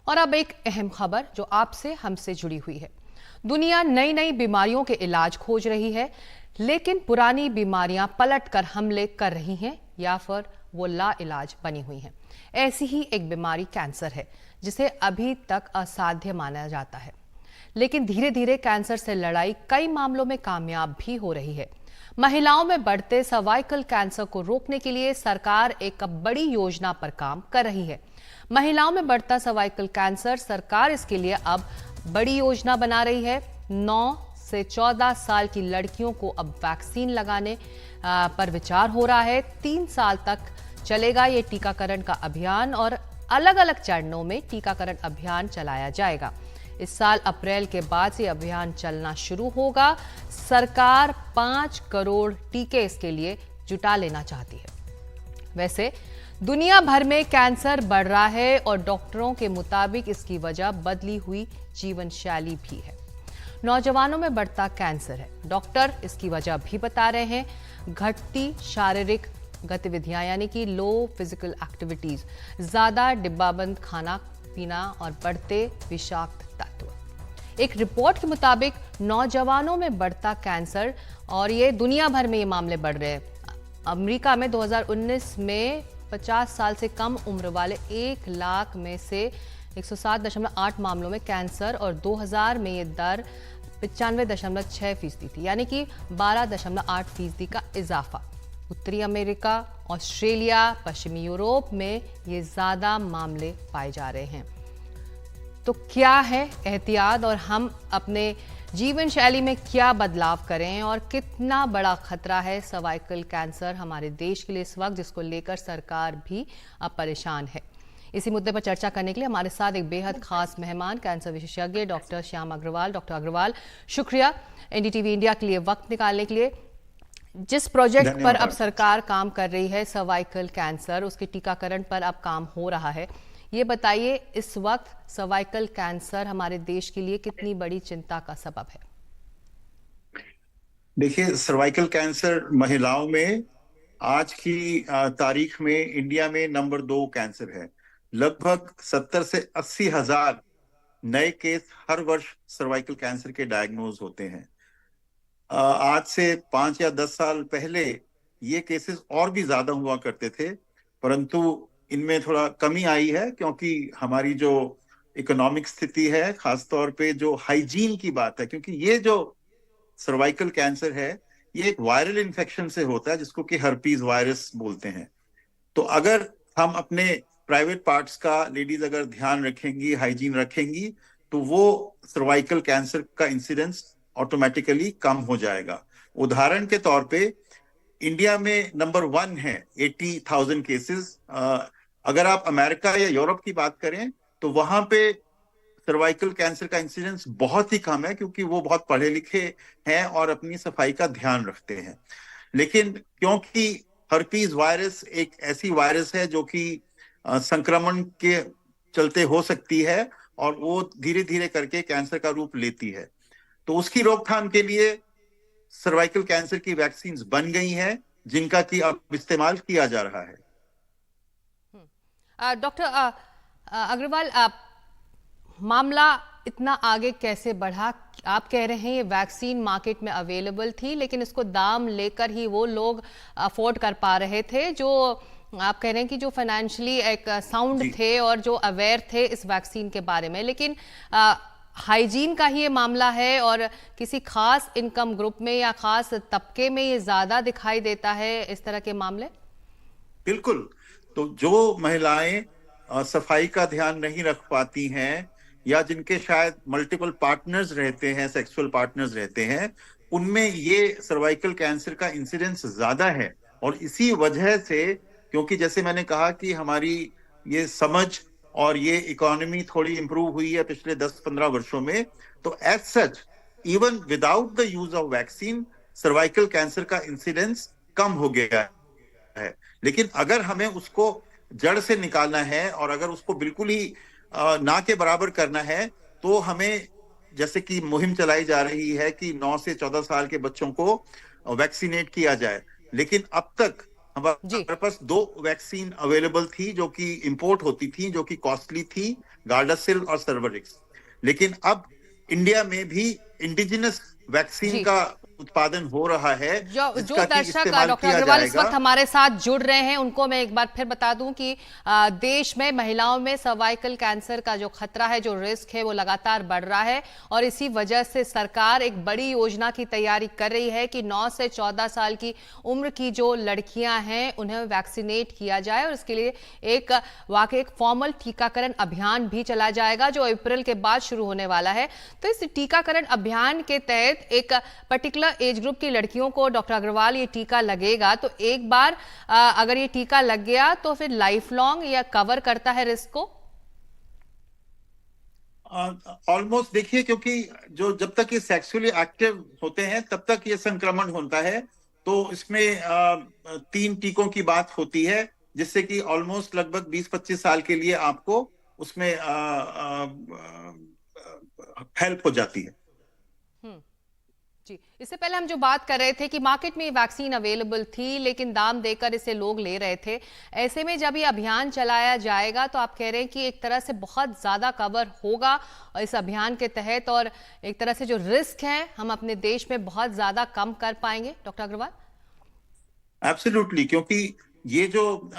और अब एक अहम खबर जो आपसे हमसे जुड़ी हुई है। दुनिया नई नई बीमारियों के इलाज खोज रही है, लेकिन पुरानी बीमारियां पलट कर हमले कर रही हैं या फिर वो लाइलाज बनी हुई हैं। ऐसी ही एक बीमारी कैंसर है, जिसे अभी तक असाध्य माना जाता है, लेकिन धीरे धीरे कैंसर से लड़ाई कई मामलों में कामयाब भी हो रही है। महिलाओं में बढ़ते सर्वाइकल कैंसर को रोकने के लिए सरकार एक बड़ी योजना पर काम कर रही है। महिलाओं में बढ़ता सर्वाइकल कैंसर, सरकार इसके लिए अब बड़ी योजना बना रही है। 9 से 14 साल की लड़कियों को अब वैक्सीन लगाने पर विचार हो रहा है। 3 साल तक चलेगा ये टीकाकरण का अभियान और अलग अलग चरणों में टीकाकरण अभियान चलाया जाएगा। इस साल अप्रैल के बाद से अभियान चलना शुरू होगा। सरकार 5 करोड़ टीके इसके लिए जुटा लेना चाहती है। वैसे दुनिया भर में कैंसर बढ़ रहा है और डॉक्टरों के मुताबिक इसकी वजह बदली हुई जीवन शैली भी है। नौजवानों में बढ़ता कैंसर है, डॉक्टर इसकी वजह भी बता रहे हैं। घटती शारीरिक गतिविधियां यानी कि लो फिजिकल एक्टिविटीज, ज्यादा डिब्बाबंद खाना पीना और बढ़ते विषाक्त तत्व। एक रिपोर्ट के मुताबिक नौजवानों में बढ़ता कैंसर, और ये दुनिया भर में ये मामले बढ़ रहे हैं। अमेरिका में 2019 में 50 साल से कम उम्र वाले 1 लाख में से 107.8 मामलों में कैंसर, और 2000 में ये दर 95.6% थी, यानी कि 12.8% का इजाफा। उत्तरी अमेरिका, ऑस्ट्रेलिया, पश्चिमी यूरोप में ये ज्यादा मामले पाए जा रहे हैं। तो क्या है एहतियात और हम अपने जीवन शैली में क्या बदलाव करें, और कितना बड़ा खतरा है सर्वाइकल कैंसर हमारे देश के लिए इस वक्त, जिसको लेकर सरकार भी अब परेशान है। इसी मुद्दे पर चर्चा करने के लिए हमारे साथ एक बेहद खास मेहमान, कैंसर विशेषज्ञ डॉक्टर श्याम अग्रवाल। डॉक्टर अग्रवाल, शुक्रिया एनडीटीवी इंडिया के लिए वक्त निकालने के लिए। जिस प्रोजेक्ट पर अब सरकार काम कर रही है सर्वाइकल कैंसर, उसके टीकाकरण पर अब काम हो रहा है, ये बताइए इस वक्त सर्वाइकल कैंसर हमारे देश के लिए कितनी बड़ी चिंता का सबब है? देखिए, सर्वाइकल कैंसर महिलाओं में आज की तारीख में इंडिया में नंबर 2 कैंसर है। लगभग 70 से 80 हजार नए केस हर वर्ष सर्वाइकल कैंसर के डायग्नोज होते हैं। आज से 5 या 10 साल पहले ये केसेस और भी ज्यादा हुआ करते थे, परंतु इनमें थोड़ा कमी आई है, क्योंकि हमारी जो इकोनॉमिक स्थिति है, खासतौर पे जो हाइजीन की बात है, क्योंकि ये जो सर्वाइकल कैंसर है ये एक वायरल इन्फेक्शन से होता है, जिसको कि हर्पीज वायरस बोलते हैं। तो अगर हम अपने प्राइवेट पार्ट्स का लेडीज अगर ध्यान रखेंगी, हाइजीन रखेंगी, तो वो सर्वाइकल कैंसर का इंसिडेंस ऑटोमेटिकली कम हो जाएगा। उदाहरण के तौर पे इंडिया में नंबर 1 है 80,000 केसेस। अगर आप अमेरिका या यूरोप की बात करें तो वहां पे सर्वाइकल कैंसर का इंसिडेंस बहुत ही कम है, क्योंकि वो बहुत पढ़े लिखे हैं और अपनी सफाई का ध्यान रखते हैं। लेकिन क्योंकि हर्पीज वायरस एक ऐसी वायरस है जो कि संक्रमण के चलते हो सकती है, और वो धीरे धीरे करके कैंसर का रूप लेती है, तो उसकी रोकथाम के लिए सर्वाइकल कैंसर की वैक्सीन बन गई हैं, जिनका कि अब इस्तेमाल किया जा रहा है। डॉक्टर अग्रवाल, मामला इतना आगे कैसे बढ़ा? आप कह रहे हैं ये वैक्सीन मार्केट में अवेलेबल थी, लेकिन इसको दाम लेकर ही वो लोग अफोर्ड कर पा रहे थे जो आप कह रहे हैं कि जो फाइनेंशियली एक साउंड थे और जो अवेयर थे इस वैक्सीन के बारे में। लेकिन हाइजीन का ही ये मामला है, और किसी खास इनकम ग्रुप में या खास तबके में ये ज्यादा दिखाई देता है इस तरह के मामले? बिल्कुल। तो जो महिलाएं सफाई का ध्यान नहीं रख पाती हैं, या जिनके शायद मल्टीपल पार्टनर्स रहते हैं, सेक्सुअल पार्टनर्स रहते हैं, उनमें ये सर्वाइकल कैंसर का इंसिडेंस ज्यादा है। और इसी वजह से, क्योंकि जैसे मैंने कहा कि हमारी ये समझ और ये इकोनॉमी थोड़ी इंप्रूव हुई है पिछले 10-15 वर्षों में, तो as such even without the use of vaccine cervical cancer का इंसिडेंस कम हो गया है। लेकिन अगर हमें उसको जड़ से निकालना है और अगर उसको बिल्कुल ही ना के बराबर करना है, तो हमें, जैसे कि मुहिम चलाई जा रही है कि 9 से 14 साल के बच्चों को वैक्सीनेट किया जाए, लेकिन अब तक जी। हमारे पास दो वैक्सीन अवेलेबल थी जो कि इंपोर्ट होती थी, जो कि कॉस्टली थी, गार्डासिल और सर्वरिक्स। लेकिन अब इंडिया में भी इंडिजिनस वैक्सीन जी। का उत्पादन हो रहा है, जो जिसका कि दर्शक इस्तेमाल डॉक्टर किया अग्रवाल इस जाएगा। वक्त हमारे साथ जुड़ रहे हैं, उनको मैं एक बार फिर बता दूं कि देश में महिलाओं में सर्वाइकल कैंसर का जो खतरा है, जो रिस्क है, वो लगातार बढ़ रहा है। और इसी वजह से सरकार एक बड़ी योजना की तैयारी कर रही है कि 9 से 14 साल की उम्र की जो लड़कियां हैं उन्हें वैक्सीनेट किया जाए, और इसके लिए एक फॉर्मल टीकाकरण अभियान भी चला जाएगा जो अप्रैल के बाद शुरू होने वाला है। तो इस टीकाकरण अभियान के तहत एक पर्टिकुलर एज ग्रुप की लड़कियों को डॉक्टर अग्रवाल ये टीका लगेगा, तो एक बार अगर ये टीका लग गया तो फिर लाइफ लॉन्ग या कवर करता है रिस्क को? ऑलमोस्ट देखिए, क्योंकि जो जब तक ये सेक्सुअली एक्टिव होते हैं तब तक ये संक्रमण होता है। तो इसमें 3 टीकों की बात होती है, जिससे कि ऑलमोस्ट लगभग 20-25 साल के लिए आपको उसमें हेल्प हो जाती है। हम्म। जी, इससे पहले हम जो बात कर रहे थे कि मार्केट में ये वैक्सीन अवेलेबल थी लेकिन दाम देकर इसे लोग ले रहे थे। ऐसे में जब ये अभियान चलाया जाएगा तो आप कह रहे हैं कि एक तरह से बहुत ज्यादा कवर होगा इस अभियान के तहत, और एक तरह से जो रिस्क है हम अपने देश में बहुत ज्यादा कम कर पाएंगे, डॉक्टर अग्रवाल? एब्सोल्युटली, क्योंकि ये जो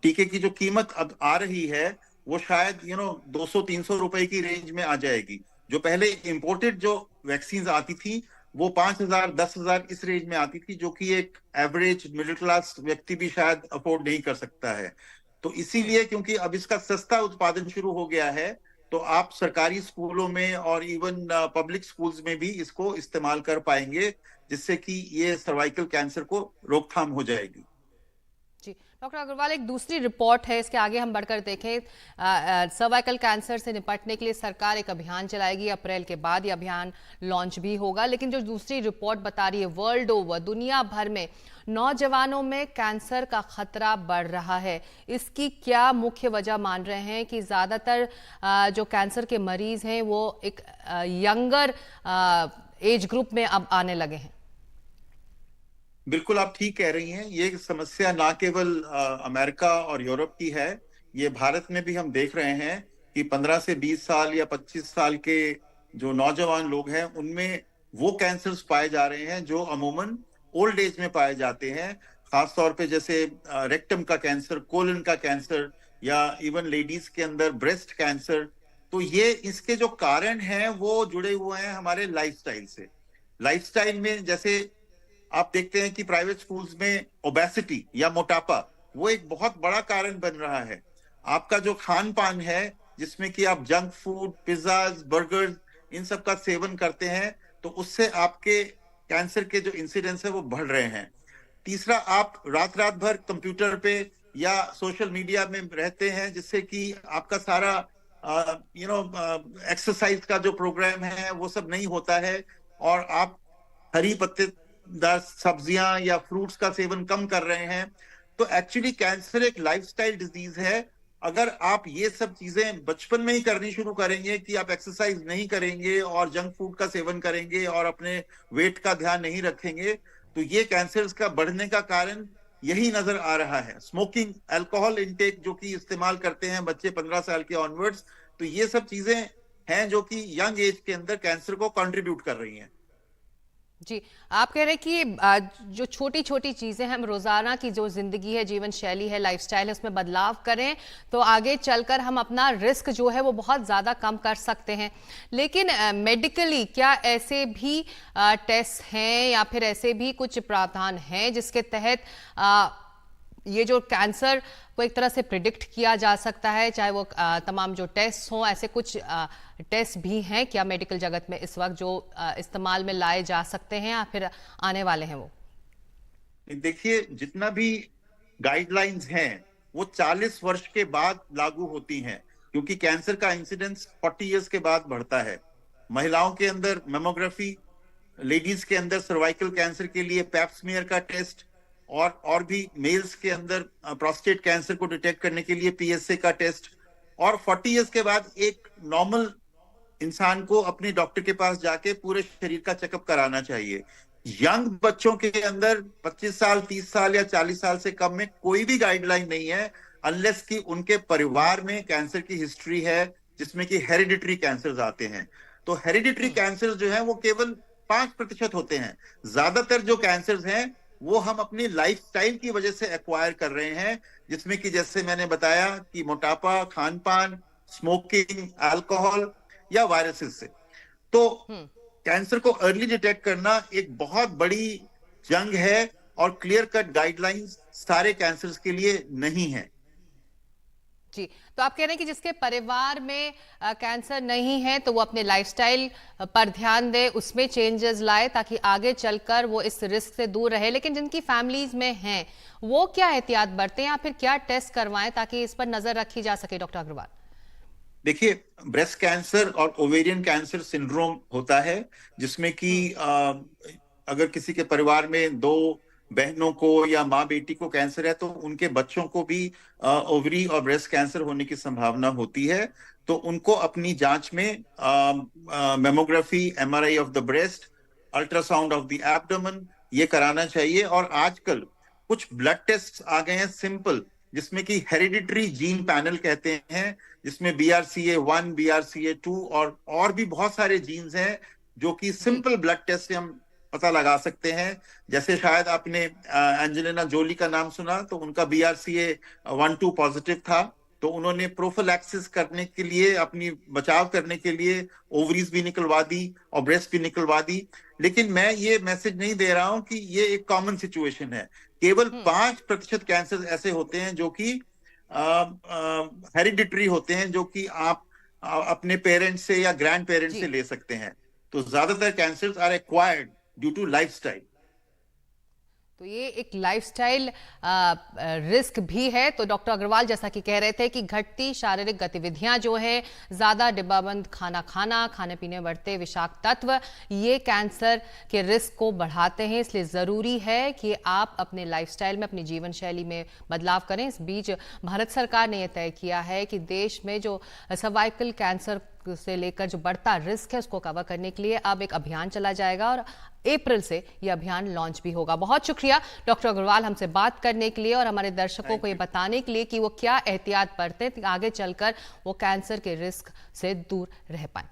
टीके की जो कीमत अब आ रही है वो शायद 200-300 रुपए की रेंज में आ जाएगी। जो पहले इंपोर्टेड जो वैक्सीन आती थी वो 5,000 10,000 इस रेंज में आती थी, जो कि एक एवरेज मिडिल क्लास व्यक्ति भी शायद अफोर्ड नहीं कर सकता है। तो इसीलिए, क्योंकि अब इसका सस्ता उत्पादन शुरू हो गया है, तो आप सरकारी स्कूलों में और इवन पब्लिक स्कूल्स में भी इसको इस्तेमाल कर पाएंगे, जिससे कि ये सर्वाइकल कैंसर को रोकथाम हो जाएगी। जी, डॉक्टर अग्रवाल, एक दूसरी रिपोर्ट है, इसके आगे हम बढ़कर देखें। सर्वाइकल कैंसर से निपटने के लिए सरकार एक अभियान चलाएगी, अप्रैल के बाद ये अभियान लॉन्च भी होगा। लेकिन जो दूसरी रिपोर्ट बता रही है, वर्ल्ड ओवर दुनिया भर में नौजवानों में कैंसर का खतरा बढ़ रहा है। इसकी क्या मुख्य वजह मान रहे हैं कि ज्यादातर जो कैंसर के मरीज हैं वो एक यंगर एज ग्रुप में अब आने लगे हैं? बिल्कुल, आप ठीक कह रही हैं। ये समस्या ना केवल अमेरिका और यूरोप की है, ये भारत में भी हम देख रहे हैं कि 15 से 20 साल या 25 साल के जो नौजवान लोग हैं उनमें वो कैंसर्स पाए जा रहे हैं जो अमूमन ओल्ड एज में पाए जाते हैं। खास तौर पे जैसे रेक्टम का कैंसर, कोलन का कैंसर, या इवन लेडीज के अंदर ब्रेस्ट कैंसर। तो ये इसके जो कारण हैं वो जुड़े हुए हैं हमारे लाइफस्टाइल से। लाइफस्टाइल में जैसे आप देखते हैं कि प्राइवेट स्कूल्स में ओबेसिटी या मोटापा वो एक बहुत बड़ा कारण बन रहा है। आपका जो खान पान है, जिसमें कि आप जंक फूड, पिज्जाज, बर्गर्स, इन सब का सेवन करते हैं, तो उससे आपके कैंसर के जो इंसिडेंस है वो बढ़ रहे हैं। तीसरा, आप रात रात भर कंप्यूटर पे या सोशल मीडिया में रहते हैं, जिससे कि आपका सारा एक्सरसाइज का जो प्रोग्राम है वो सब नहीं होता है, और आप हरी पत्तेदार सब्जियां या फ्रूट्स का सेवन कम कर रहे हैं। तो एक्चुअली कैंसर एक लाइफस्टाइल डिजीज है। अगर आप ये सब चीजें बचपन में ही करनी शुरू करेंगे कि आप एक्सरसाइज नहीं करेंगे और जंक फूड का सेवन करेंगे और अपने वेट का ध्यान नहीं रखेंगे, तो ये कैंसर का बढ़ने का कारण यही नजर आ रहा है। स्मोकिंग, अल्कोहल इंटेक जो कि इस्तेमाल करते हैं बच्चे 15 साल के ऑनवर्ड्स, तो ये सब चीजें हैं जो कि यंग एज के अंदर कैंसर को कंट्रीब्यूट कर रही हैं। जी, आप कह रहे हैं कि जो छोटी छोटी चीजें हम रोजाना की जो जिंदगी है, जीवन शैली है, लाइफस्टाइल है, उसमें बदलाव करें तो आगे चलकर हम अपना रिस्क जो है वो बहुत ज्यादा कम कर सकते हैं। लेकिन मेडिकली क्या ऐसे भी टेस्ट हैं या फिर ऐसे भी कुछ प्रावधान हैं जिसके तहत ये जो कैंसर को एक तरह से प्रिडिक्ट किया जा सकता है, चाहे वो तमाम जो टेस्ट हों, ऐसे कुछ टेस्ट भी हैं क्या मेडिकल जगत में इस वक्त जो इस्तेमाल में लाए जा सकते हैं या फिर आने वाले हैं वो? देखिए, जितना भी गाइडलाइंस हैं वो 40 वर्ष के बाद लागू होती हैं, क्योंकि कैंसर का इंसिडेंस 40 इयर्स के बाद बढ़ता है। महिलाओं के अंदर मेमोग्राफी, लेडीज के अंदर सर्वाइकल कैंसर के लिए पैप्समियर का टेस्ट, और भी मेल्स के अंदर प्रोस्टेट कैंसर को डिटेक्ट करने के लिए पीएसए का टेस्ट। और 40 इयर्स के बाद एक नॉर्मल इंसान को अपने डॉक्टर के पास जाके पूरे शरीर का चेकअप कराना चाहिए। यंग बच्चों के अंदर 25 साल, 30 साल या 40 साल से कम में कोई भी गाइडलाइन नहीं है, अनलेस कि उनके परिवार में कैंसर की हिस्ट्री है, जिसमें कि हेरिडिटरी कैंसर आते हैं। तो हेरिडिटरी कैंसर जो है वो केवल 5% होते हैं। ज्यादातर जो कैंसर हैं वो हम अपनी लाइफस्टाइल की वजह से एक्वायर कर रहे हैं, जिसमें कि जैसे मैंने बताया कि मोटापा, खान पान, स्मोकिंग, अल्कोहल या वायरसेस से। तो कैंसर को अर्ली डिटेक्ट करना एक बहुत बड़ी जंग है, और क्लियर कट गाइडलाइंस सारे कैंसर्स के लिए नहीं है। जी, तो आप कह रहे हैं कि जिसके परिवार में कैंसर नहीं है तो वो अपने लाइफस्टाइल पर ध्यान दे, उसमें चेंजेस लाए ताकि आगे चलकर वो इस रिस्क से दूर रहे। लेकिन जिनकी फैमिलीज में हैं वो क्या एहतियात बरतें या फिर क्या टेस्ट करवाएं ताकि इस पर नजर रखी जा सके, डॉक्टर अग्रवाल? देखिए, ब्रेस्ट कैंसर और ओवेरियन कैंसर सिंड्रोम होता है, जिसमें कि अगर किसी के परिवार में दो बहनों को या माँ बेटी को कैंसर है तो उनके बच्चों को भी ओवरी और ब्रेस्ट कैंसर होने की संभावना होती है। तो उनको अपनी जांच में mammography, MRI of the breast, ultrasound of the abdomen ये कराना चाहिए। और आजकल कुछ ब्लड टेस्ट आ गए हैं सिंपल, जिसमें कि हेरिडिटरी जीन पैनल कहते हैं, जिसमें BRCA1, BRCA2 और भी बहुत सारे जीन्स हैं जो कि सिंपल ब्लड टेस्ट से हम पता लगा सकते हैं। जैसे शायद आपने एंजेलिना जोली का नाम सुना, तो उनका BRCA12 पॉजिटिव था, तो उन्होंने प्रोफिलैक्सिस करने के लिए, अपनी बचाव करने के लिए ओवरीज भी निकलवा दी और ब्रेस्ट भी निकलवा दी। लेकिन मैं ये मैसेज नहीं दे रहा हूं कि ये एक कॉमन सिचुएशन है। केवल 5% कैंसर ऐसे होते हैं जो कि हेरिडिटरी होते हैं, जो कि आप अपने पेरेंट्स से या ग्रैंड पेरेंट्स से ले सकते हैं। तो ज्यादातर cancer are acquired due to lifestyle. तो ये एक लाइफस्टाइल रिस्क भी है। तो डॉक्टर अग्रवाल जैसा कि कह रहे थे कि घटती शारीरिक गतिविधियां जो है, ज्यादा डिब्बाबंद खाना खाना, खाने पीने बढ़ते विषाक्त तत्व, ये कैंसर के रिस्क को बढ़ाते हैं। इसलिए जरूरी है कि आप अपने लाइफस्टाइल में, अपनी जीवन शैली में बदलाव करें। इस बीच भारत सरकार ने यह तय किया है कि देश में जो सर्वाइकल कैंसर से लेकर जो बढ़ता रिस्क है उसको कवर करने के लिए अब एक अभियान चला जाएगा और अप्रैल से यह अभियान लॉन्च भी होगा। बहुत शुक्रिया डॉक्टर अग्रवाल हमसे बात करने के लिए और हमारे दर्शकों को ये बताने के लिए कि वो क्या एहतियात बरतें आगे चलकर वो कैंसर के रिस्क से दूर रह पाए।